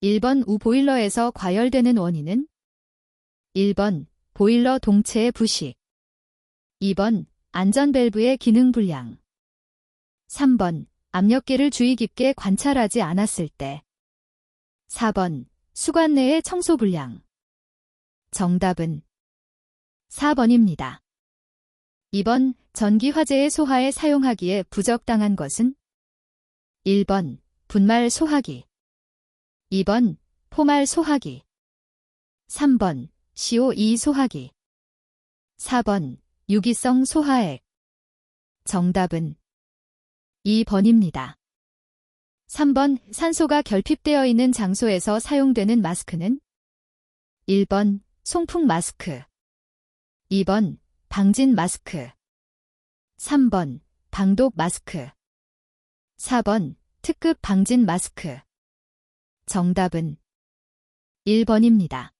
1번 우보일러에서 과열되는 원인은 1번 보일러 동체의 부식 2번 안전밸브의 기능 불량 3번 압력계를 주의 깊게 관찰하지 않았을 때 4번 수관 내의 청소 불량 정답은 4번입니다. 2번 전기 화재의 소화에 사용하기에 부적당한 것은 1번 분말 소화기 2번 포말 소화기 3번 CO2 소화기 4번 유기성 소화액 정답은 2번입니다. 3번 산소가 결핍되어 있는 장소에서 사용되는 마스크는 1번 송풍 마스크 2번 방진 마스크 3번 방독 마스크 4번 특급 방진 마스크 정답은 1번입니다.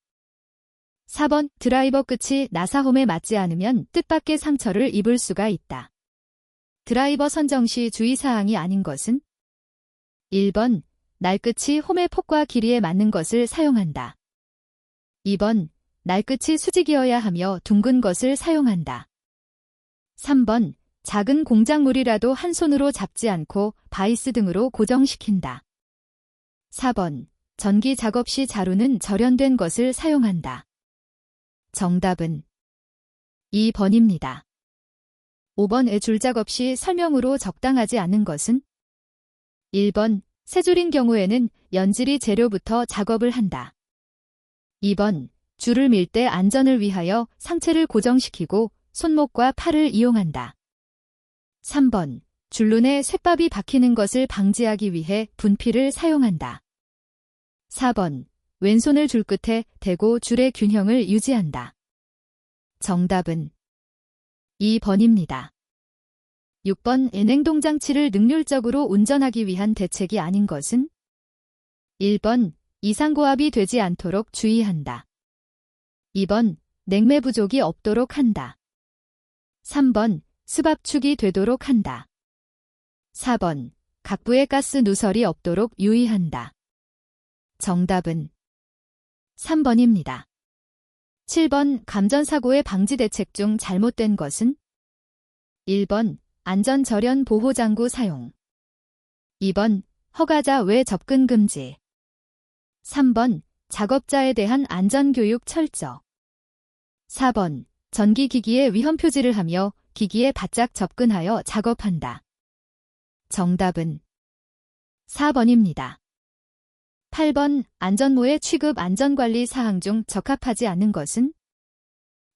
4번 드라이버 끝이 나사홈에 맞지 않으면 뜻밖의 상처를 입을 수가 있다. 드라이버 선정 시 주의사항이 아닌 것은 1번 날끝이 홈의 폭과 길이에 맞는 것을 사용한다. 2번 날끝이 수직이어야 하며 둥근 것을 사용한다. 3번 작은 공작물이라도 한 손으로 잡지 않고 바이스 등으로 고정시킨다. 4번 전기 작업 시 자루는 절연된 것을 사용한다. 정답은 2번입니다. 5번 줄작업 시 설명으로 적당하지 않은 것은 1번 세 줄인 경우에는 연질이 재료부터 작업을 한다. 2번 줄을 밀 때 안전을 위하여 상체를 고정시키고 손목과 팔을 이용한다. 3번 줄눈에 쇳밥이 박히는 것을 방지하기 위해 분필을 사용한다. 4번 왼손을 줄 끝에 대고 줄의 균형을 유지한다. 정답은 2번입니다. 6번 냉동장치를 능률적으로 운전하기 위한 대책이 아닌 것은 1번 이상고압이 되지 않도록 주의한다. 2번 냉매 부족이 없도록 한다. 3번 습압축이 되도록 한다. 4번 각부에 가스 누설이 없도록 유의한다. 정답은 3번입니다. 7번 감전사고의 방지 대책 중 잘못된 것은 1번 안전절연 보호장구 사용 2번 허가자 외 접근 금지 3번 작업자에 대한 안전교육 철저 4번 전기기기에 위험표지를 하며 기기에 바짝 접근하여 작업한다. 정답은 4번입니다. 8번 안전모의 취급 안전관리 사항 중 적합하지 않은 것은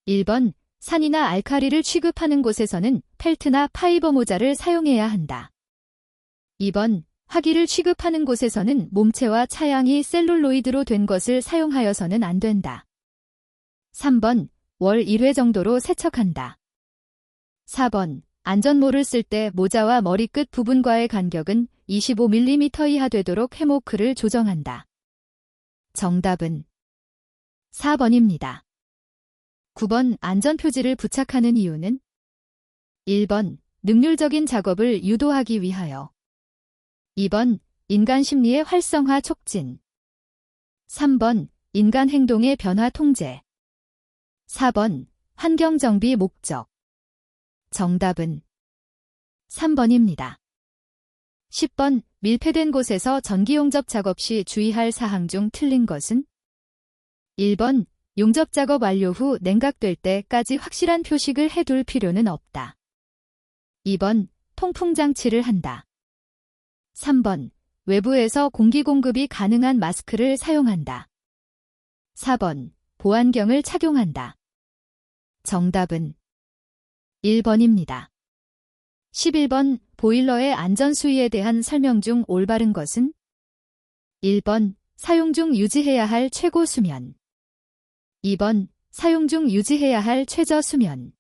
1번 산이나 알카리를 취급하는 곳에서는 펠트나 파이버 모자를 사용해야 한다. 2번 화기를 취급하는 곳에서는 몸체와 차양이 셀룰로이드로 된 것을 사용하여서는 안 된다. 3번 월 1회 정도로 세척한다. 4번 안전모를 쓸 때 모자와 머리끝 부분과의 간격은 25mm 이하 되도록 해모크를 조정한다. 정답은 4번입니다. 9번 안전표지를 부착하는 이유는 1번 능률적인 작업을 유도하기 위하여 2번 인간 심리의 활성화 촉진 3번 인간 행동의 변화 통제 4번 환경정비 목적 정답은 3번입니다. 10번 밀폐된 곳에서 전기용접 작업 시 주의할 사항 중 틀린 것은 1번 용접 작업 완료 후 냉각될 때까지 확실한 표식을 해둘 필요는 없다. 2번 통풍장치를 한다. 3번 외부에서 공기 공급이 가능한 마스크를 사용한다. 4번 보안경을 착용한다. 정답은 1번입니다. 11번 보일러의 안전수위에 대한 설명 중 올바른 것은 1번 사용 중 유지해야 할 최고 수면 2번 사용 중 유지해야 할 최저 수면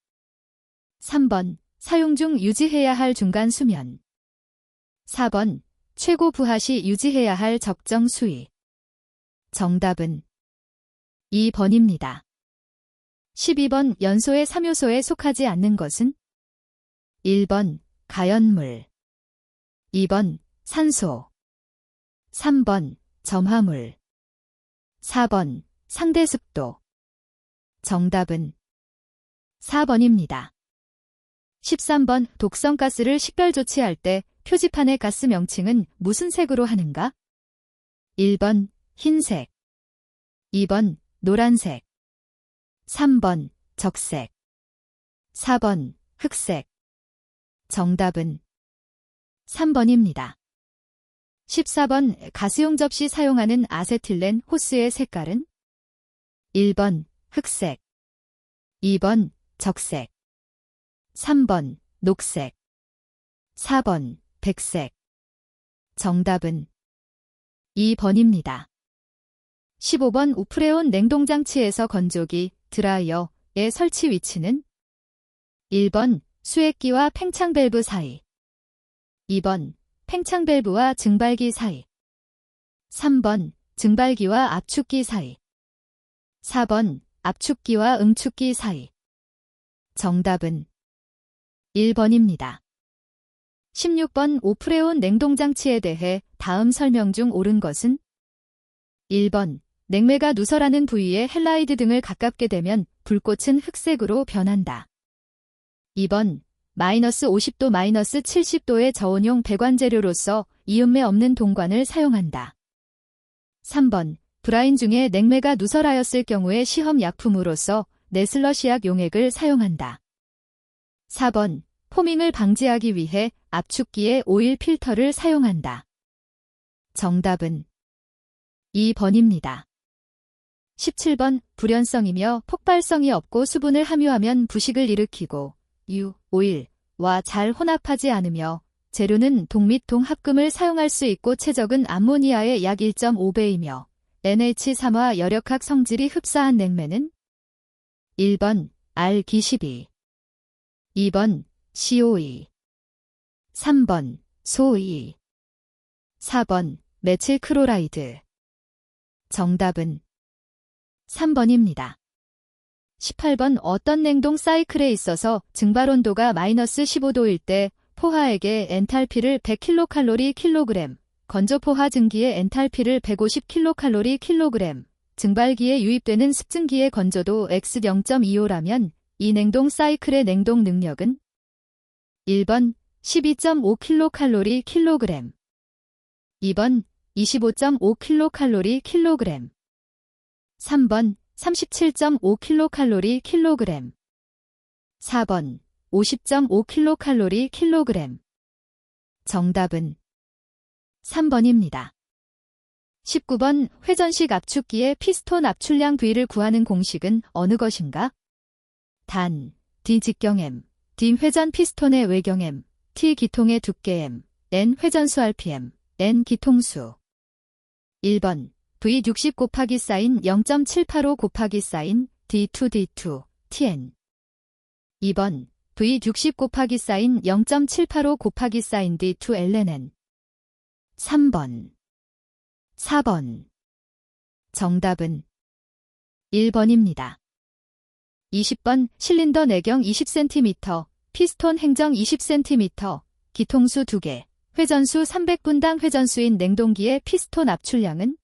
3번 사용 중 유지해야 할 중간 수면 4번 최고 부하 시 유지해야 할 적정 수위 정답은 2번입니다. 12번 연소의 3요소에 속하지 않는 것은 1번 가연물 2번 산소 3번 점화물 4번 상대 습도. 정답은 4번입니다. 13번 독성가스를 식별 조치할 때 표지판의 가스 명칭은 무슨 색으로 하는가? 1번 흰색, 2번 노란색, 3번 적색, 4번 흑색. 정답은 3번입니다. 14번 가스용 접시 사용하는 아세틸렌 호스의 색깔은? 1번 흑색, 2번 적색, 3번 녹색, 4번 백색. 정답은 2번입니다. 15번 우프레온 냉동장치에서 건조기, 드라이어의 설치 위치는? 1번 수액기와 팽창 밸브 사이, 2번 팽창 밸브와 증발기 사이, 3번 증발기와 압축기 사이, 4번 압축기와 응축기 사이. 정답은 1번입니다. 16번 오프레온 냉동장치에 대해 다음 설명 중 옳은 것은? 1번 냉매가 누설하는 부위에 헬라이드 등을 가깝게 되면 불꽃은 흑색으로 변한다. 2번 마이너스 50도 마이너스 70도의 저온용 배관 재료로서 이음매 없는 동관을 사용한다. 3번 브라인 중에 냉매가 누설하였을 경우에 시험 약품으로서 네슬러시약 용액을 사용한다. 4번 포밍을 방지하기 위해 압축기에 오일 필터를 사용한다. 정답은 2번입니다. 17번 불연성이며 폭발성이 없고 수분을 함유하면 부식을 일으키고 오일과 잘 혼합하지 않으며 재료는 동 및 동합금을 사용할 수 있고 최적은 암모니아의 약 1.5배이며 NH3화 열역학 성질이 흡사한 냉매는? 1번 R-12, 2번 CO2, 3번 소2, 4번 메칠 크로라이드. 정답은 3번입니다. 18번 어떤 냉동 사이클에 있어서 증발 온도가 마이너스 15도일 때 포화액의 엔탈피를 100kcal 킬로그램, 건조 포화 증기의 엔탈피를 150kcal 킬로그램, 증발기에 유입되는 습증기의 건조도 x 0.25라면 이 냉동 사이클의 냉동 능력은? 1번 12.5kcal 킬로그램, 2번 25.5kcal 킬로그램, 3번 37.5kcal 킬로그램, 4번 50.5kcal 킬로그램. 정답은 3번입니다. 19번 회전식 압축기의 피스톤 압출량 V를 구하는 공식은 어느 것인가? 단, D 직경M, D 회전 피스톤의 외경M, T 기통의 두께M, N 회전수 RPM, N 기통수. 1번 V 60 곱하기 사인 0.785 곱하기 사인 D2D2 TN. 2번 V 60 곱하기 사인 0.785 곱하기 사인 D2 LNN. 3번 4번. 정답은 1번입니다. 20번 실린더 내경 20cm, 피스톤 행정 20cm, 기통수 2개, 회전수 300분당 회전수인 냉동기의 피스톤 압출량은?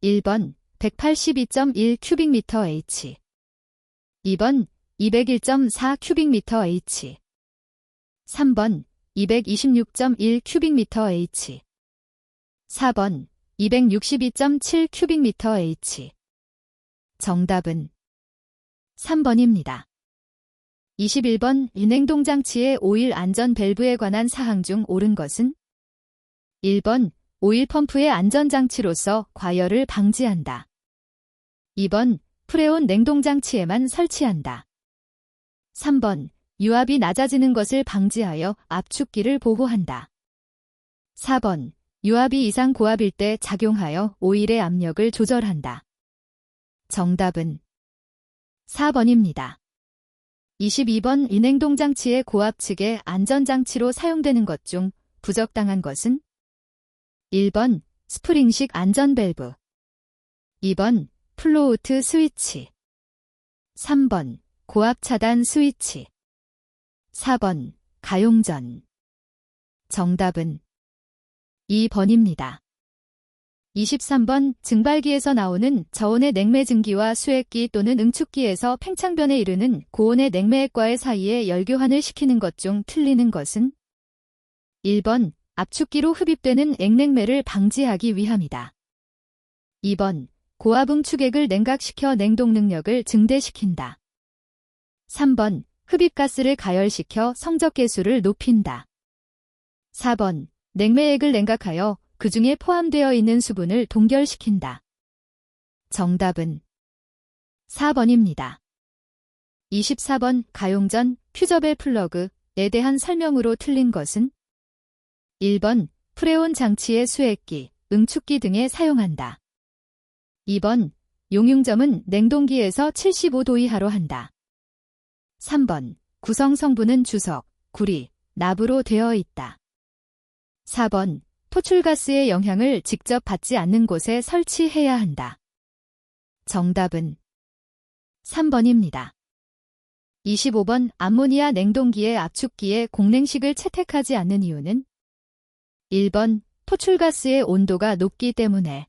1번 182.1 큐빅미터 H, 2번 201.4 큐빅미터 H, 3번 226.1 큐빅미터 H, 4번 262.7 큐빅미터 H. 정답은 3번입니다. 21번 냉동장치의 오일 안전 밸브에 관한 사항 중 옳은 것은? 1번 오일 펌프의 안전장치로서 과열을 방지한다. 2번 프레온 냉동장치에만 설치한다. 3번 유압이 낮아지는 것을 방지하여 압축기를 보호한다. 4번 유압이 이상 고압일 때 작용하여 오일의 압력을 조절한다. 정답은 4번입니다. 22번 이 냉동장치의 고압 측의 안전장치로 사용되는 것 중 부적당한 것은? 1번 스프링식 안전밸브, 2번 플로우트 스위치, 3번 고압 차단 스위치, 4번 가용전. 정답은 2번입니다. 23번 증발기에서 나오는 저온의 냉매 증기와 수액기 또는 응축기에서 팽창변에 이르는 고온의 냉매액과의 사이에 열교환을 시키는 것 중 틀리는 것은 1번 압축기로 흡입되는 액냉매를 방지하기 위함이다. 2번 고압응축액을 냉각시켜 냉동 능력을 증대시킨다. 3번 흡입가스를 가열시켜 성적계수를 높인다. 4번 냉매액을 냉각하여 그 중에 포함되어 있는 수분을 동결시킨다. 정답은 4번입니다. 24번 가용전 퓨저벨 플러그에 대한 설명으로 틀린 것은 1번 프레온 장치의 수액기, 응축기 등에 사용한다. 2번 용융점은 냉동기에서 75도 이하로 한다. 3번 구성 성분은 주석, 구리, 납으로 되어 있다. 4번 토출가스의 영향을 직접 받지 않는 곳에 설치해야 한다. 정답은 3번입니다. 25번 암모니아 냉동기의 압축기에 공냉식을 채택하지 않는 이유는 1번 토출가스의 온도가 높기 때문에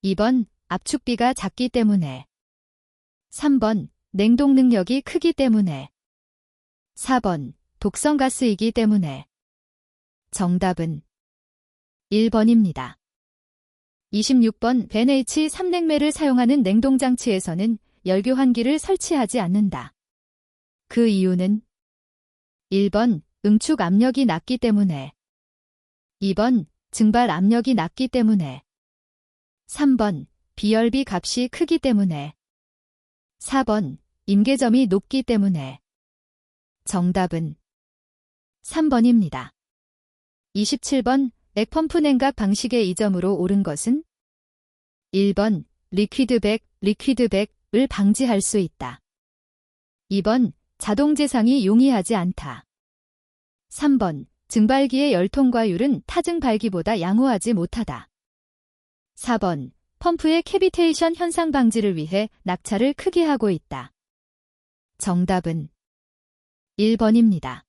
2번 압축비가 작기 때문에 3번 냉동 능력이 크기 때문에 4번 독성가스이기 때문에 정답은 1번입니다. 26번 벤H3 냉매를 사용하는 냉동장치에서는 열교환기를 설치하지 않는다. 그 이유는 1번 응축 압력이 낮기 때문에 2번 증발 압력이 낮기 때문에 3번 비열비 값이 크기 때문에 4번 임계점이 높기 때문에 정답은 3번입니다. 27번 액펌프 냉각 방식의 이점으로 옳은 것은 1번 리퀴드백을 방지할 수 있다. 2번 자동재상이 용이하지 않다. 3번 증발기의 열통과율은 타증발기보다 양호하지 못하다. 4번 펌프의 캐비테이션 현상 방지를 위해 낙차를 크게 하고 있다. 정답은 1번입니다.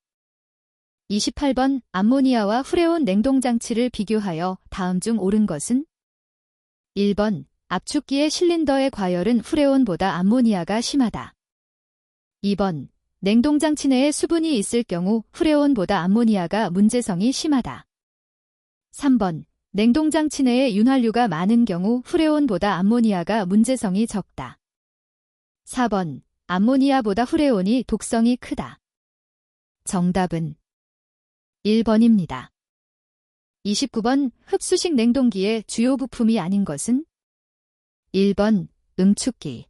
28번 암모니아와 후레온 냉동장치를 비교하여 다음 중 옳은 것은 1번 압축기의 실린더의 과열은 후레온보다 암모니아가 심하다. 2번 냉동장치 내에 수분이 있을 경우 후레온보다 암모니아가 문제성이 심하다. 3번 냉동장치 내에 윤활유가 많은 경우 후레온보다 암모니아가 문제성이 적다. 4번 암모니아보다 후레온이 독성이 크다. 정답은 1번입니다. 29번 흡수식 냉동기의 주요 부품이 아닌 것은 1번 응축기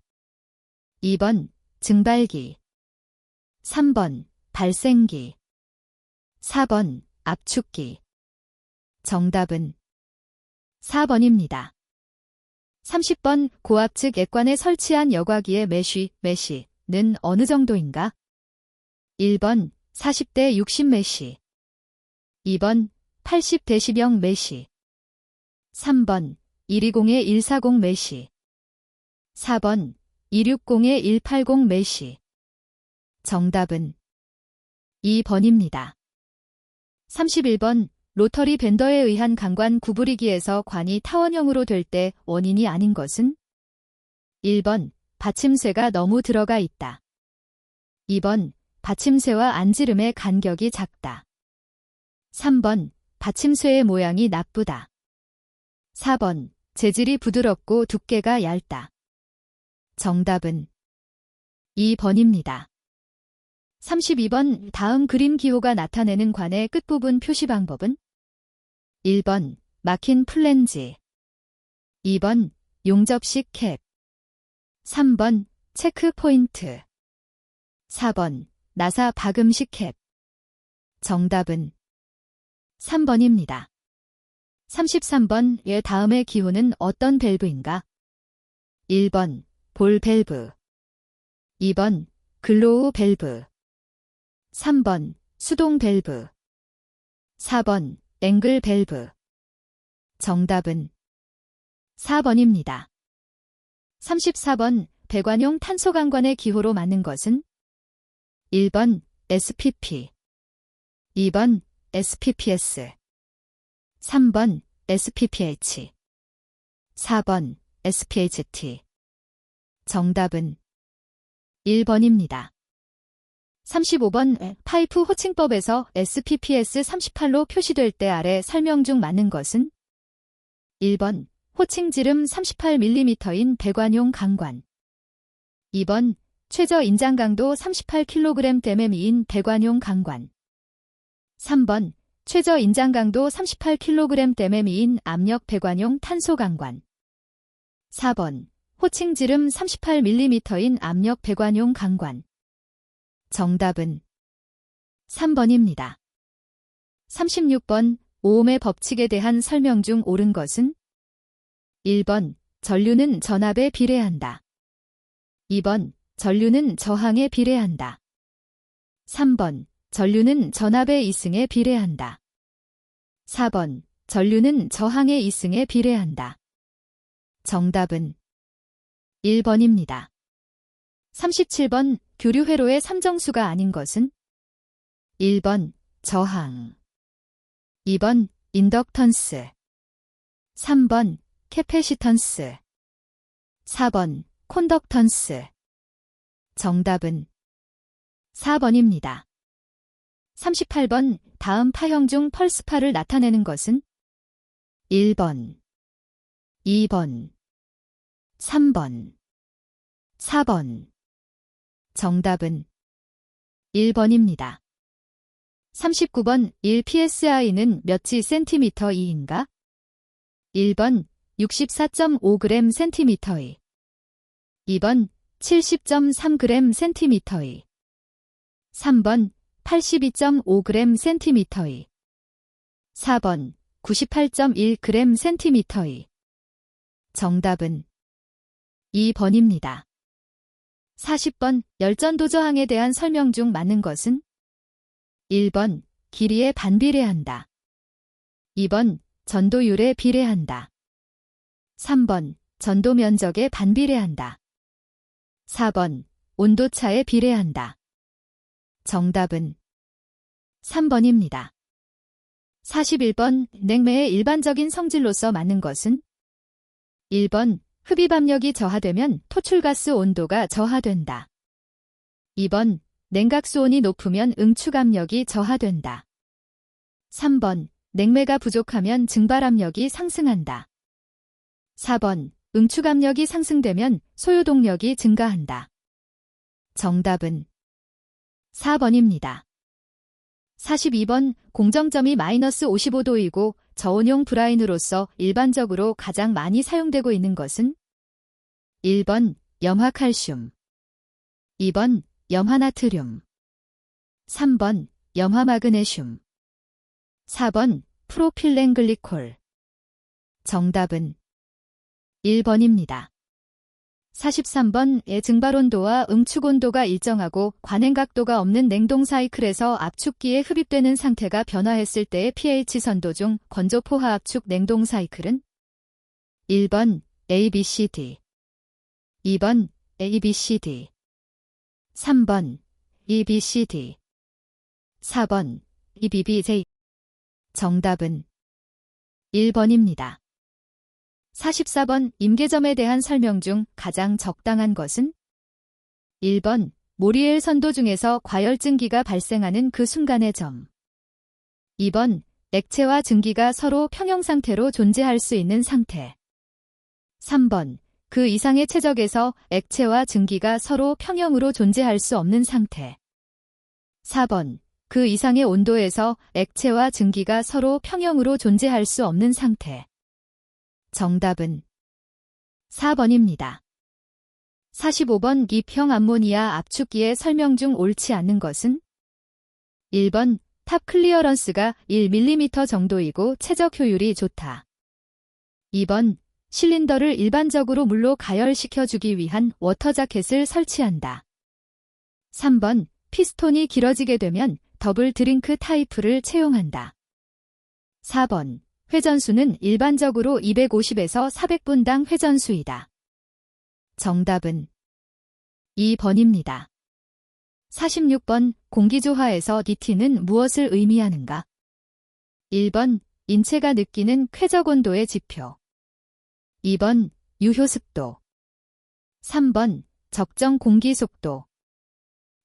2번 증발기 3번 발생기 4번 압축기 정답은 4번입니다. 30번 고압측 액관에 설치한 여과기의 메쉬는 어느 정도인가? 1번 40대 60 메쉬 2번 80대 0 메쉬 3번 120에 140 메쉬 4번 260에 180 메쉬 정답은 2번입니다. 31번 로터리 밴더에 의한 강관 구부리기에서 관이 타원형으로 될 때 원인이 아닌 것은 1번 받침쇠가 너무 들어가 있다. 2번 받침쇠와 안지름의 간격이 작다. 3번 받침쇠의 모양이 나쁘다. 4번 재질이 부드럽고 두께가 얇다. 정답은 2번입니다. 32번 다음 그림 기호가 나타내는 관의 끝부분 표시 방법은 1번 막힌 플랜지 2번 용접식 캡 3번 체크 포인트 4번 나사 박음식 캡 정답은 3번입니다. 33번 다음의 기호는 어떤 밸브인가? 1번 볼 밸브 2번 글로우 밸브 3번 수동 밸브 4번 앵글 밸브 정답은 4번입니다. 34번 배관용 탄소강관의 기호로 맞는 것은 1번 SPP 2번 SPPS 3번 SPPH 4번 SPHT. 정답은 1번입니다. 35번 파이프 호칭법에서 SPPS 38로 표시될 때 아래 설명 중 맞는 것은? 1번 호칭 지름 38mm인 배관용 강관. 2번 최저 인장 강도 38kgdm인 배관용 강관. 3번 최저 인장 강도 38kgdm인 압력 배관용 탄소 강관. 4번 호칭 지름 38mm인 압력 배관용 강관. 정답은 3번입니다. 36번 오음의 법칙에 대한 설명 중 옳은 것은? 1번 전류는 전압에 비례한다. 2번 전류는 저항에 비례한다. 3번 전류는 전압의 이승에 비례한다. 4번 전류는 저항의 이승에 비례한다. 정답은 1번입니다. 37번 교류 회로의 삼정수가 아닌 것은? 1번 저항. 2번 인덕턴스. 3번 캐패시턴스. 4번 콘덕턴스. 정답은 4번입니다. 38번 다음 파형 중 펄스파를 나타내는 것은? 1번, 2번, 3번, 4번. 정답은 1번입니다. 39번 1psi는 몇지 cm/E인가? 1번 64.5g cm/E. 2번 70.3g cm/E. 3번 82.5g cm/E. 4번 98.1g cm/E. 정답은 2번입니다. 40번 열전도 저항에 대한 설명 중 맞는 것은? 1번 길이에 반비례한다. 2번 전도율에 비례한다. 3번 전도 면적에 반비례한다. 4번 온도차에 비례한다. 정답은 3번입니다. 41번 냉매의 일반적인 성질로서 맞는 것은? 1번 흡입압력이 저하되면 토출가스 온도가 저하된다. 2번 냉각수온이 높으면 응축압력이 저하된다. 3번 냉매가 부족하면 증발압력이 상승한다. 4번 응축압력이 상승되면 소요동력이 증가한다. 정답은 4번입니다. 42번 공정점이 마이너스 55도이고 저온용 브라인으로서 일반적으로 가장 많이 사용되고 있는 것은? 1번 염화칼슘. 2번 염화나트륨. 3번 염화마그네슘. 4번 프로필렌글리콜. 정답은 1번입니다. 43번의 증발온도와 응축온도가 일정하고 관행각도가 없는 냉동 사이클에서 압축기에 흡입되는 상태가 변화했을 때의 pH 선도 중 건조포화압축 냉동 사이클은? 1번 ABCD. 2번 ABCD. 3번 EBCD. 4번 EBBJ. 정답은 1번입니다. 44번 임계점에 대한 설명 중 가장 적당한 것은? 1번 모리엘 선도 중에서 과열증기가 발생하는 그 순간의 점. 2번 액체와 증기가 서로 평형 상태로 존재할 수 있는 상태. 3번 그 이상의 최적에서 액체와 증기가 서로 평형으로 존재할 수 없는 상태. 4번 그 이상의 온도에서 액체와 증기가 서로 평형으로 존재할 수 없는 상태. 정답은 4번입니다. 45번 기평 암모니아 압축기의 설명 중 옳지 않은 것은? 1번 탑 클리어런스가 1mm 정도이고 최적 효율이 좋다. 2번 실린더를 일반적으로 물로 가열시켜주기 위한 워터 자켓을 설치한다. 3번 피스톤이 길어지게 되면 더블 드링크 타이프를 채용한다. 4번 회전수는 일반적으로 250에서 400분당 회전수이다. 정답은 2번입니다. 46번 공기조화에서 DT는 무엇을 의미하는가? 1번 인체가 느끼는 쾌적 온도의 지표. 2번 유효습도. 3번 적정 공기속도.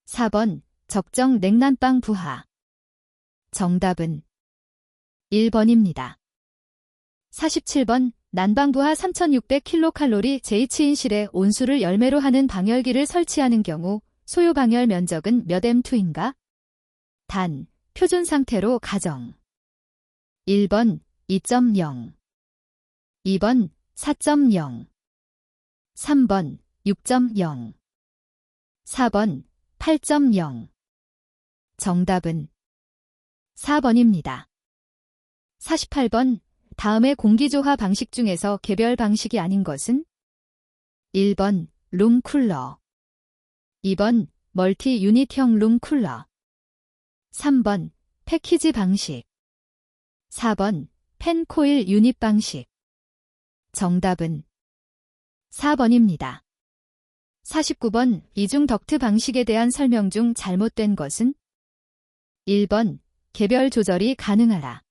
4번 적정 냉난방 부하. 정답은 1번입니다. 47번 난방부하 3600kcal JH인실에 온수를 열매로 하는 방열기를 설치하는 경우 소요 방열 면적은 몇 M2인가? 단, 표준 상태로 가정. 1번 2.0, 2번 4.0, 3번 6.0, 4번 8.0. 정답은 4번입니다. 48번 다음의 공기조화 방식 중에서 개별 방식이 아닌 것은? 1번 룸쿨러, 2번 멀티 유닛형 룸쿨러, 3번 패키지 방식, 4번 펜코일 유닛 방식. 정답은 4번입니다. 49번 이중 덕트 방식에 대한 설명 중 잘못된 것은? 1번 개별 조절이 가능하다.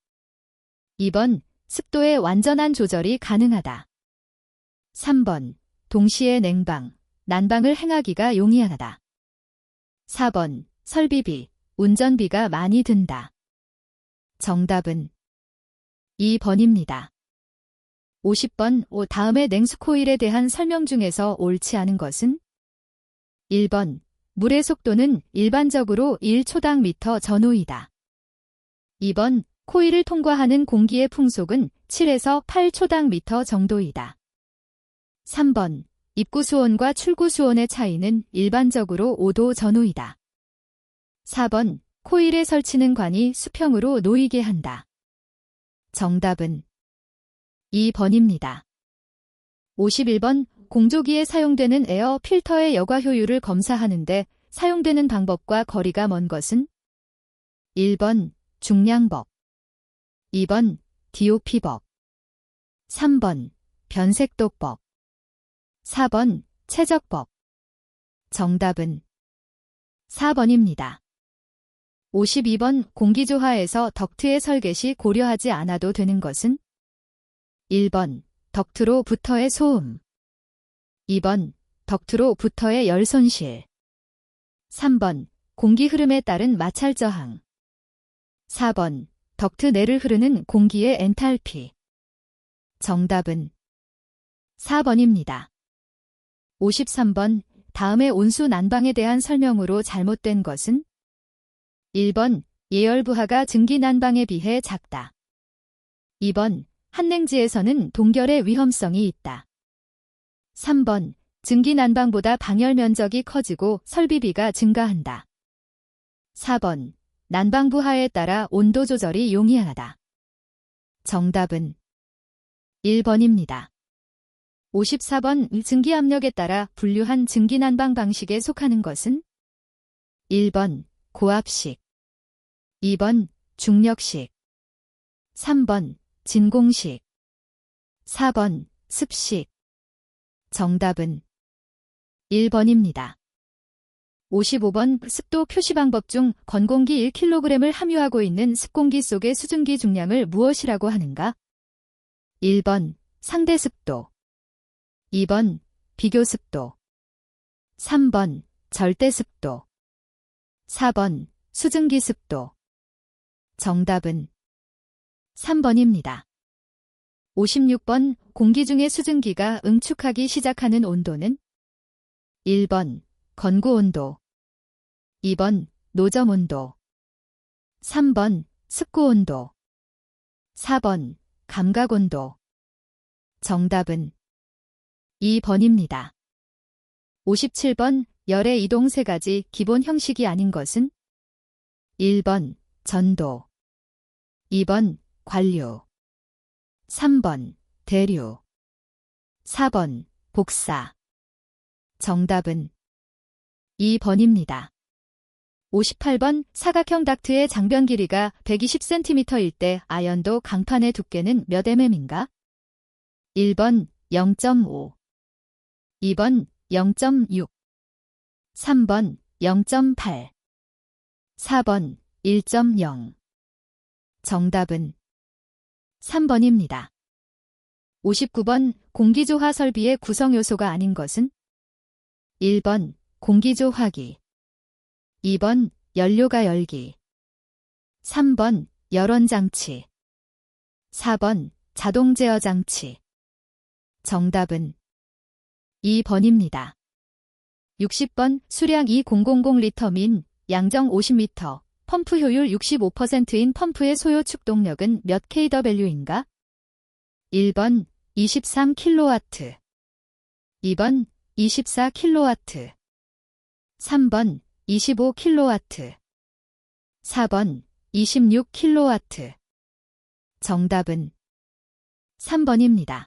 2번 습도의 완전한 조절이 가능하다. 3번 동시에 냉방, 난방을 행하기가 용이하다. 4번 설비비, 운전비가 많이 든다. 정답은 2번입니다. 50번 다음의 냉수코일에 대한 설명 중에서 옳지 않은 것은? 1번 물의 속도는 일반적으로 1초당 미터 전후이다. 2번 코일을 통과하는 공기의 풍속은 7에서 8초당 미터 정도이다. 3번 입구 수온과 출구 수온의 차이는 일반적으로 5도 전후이다. 4번 코일에 설치는 관이 수평으로 놓이게 한다. 정답은 2번입니다. 51번 공조기에 사용되는 에어 필터의 여과 효율을 검사하는데 사용되는 방법과 거리가 먼 것은? 1번 중량법, 2번 DOP법, 3번 변색도법, 4번 최적법. 정답은 4번입니다. 52번 공기조화에서 덕트의 설계 시 고려하지 않아도 되는 것은? 1번 덕트로부터의 소음, 2번 덕트로부터의 열 손실, 3번 공기 흐름에 따른 마찰 저항, 4번 덕트 내를 흐르는 공기의 엔탈피. 정답은 4번입니다. 53번 다음의 온수 난방에 대한 설명으로 잘못된 것은? 1번 예열부하가 증기 난방에 비해 작다. 2번 한냉지에서는 동결의 위험성이 있다. 3번 증기 난방보다 방열 면적이 커지고 설비비가 증가한다. 4번 난방부하에 따라 온도 조절이 용이하다. 정답은 1번입니다. 54번 증기압력에 따라 분류한 증기난방 방식에 속하는 것은? 1번 고압식, 2번 중력식, 3번 진공식, 4번 습식. 정답은 1번입니다. 55번 습도 표시 방법 중 건공기 1kg을 함유하고 있는 습공기 속의 수증기 중량을 무엇이라고 하는가? 1번 상대 습도, 2번 비교 습도, 3번 절대 습도, 4번 수증기 습도. 정답은 3번입니다. 56번 공기 중의 수증기가 응축하기 시작하는 온도는? 1번 건구 온도, 2번 노점 온도, 3번 습구 온도, 4번 감각 온도. 정답은 2번입니다. 57번 열의 이동 세 가지 기본 형식이 아닌 것은? 1번 전도, 2번 관류, 3번 대류, 4번 복사. 정답은 2번입니다. 58번 사각형 닥트의 장변 길이가 120cm일 때 아연도 강판의 두께는 몇 mm인가? 1번 0.5, 2번 0.6, 3번 0.8, 4번 1.0. 정답은 3번입니다. 59번 공기조화 설비의 구성 요소가 아닌 것은? 1번 공기조화기, 2번 연료가 열기, 3번 열원장치, 4번 자동 제어 장치. 정답은 2번입니다. 60번 수량 2000L 민, 양정 50m, 펌프 효율 65%인 펌프의 소요 축동력은 몇 kW인가? 1번 23kW, 2번 24kW, 3번 25kW, 4번 26kW. 정답은 3번입니다.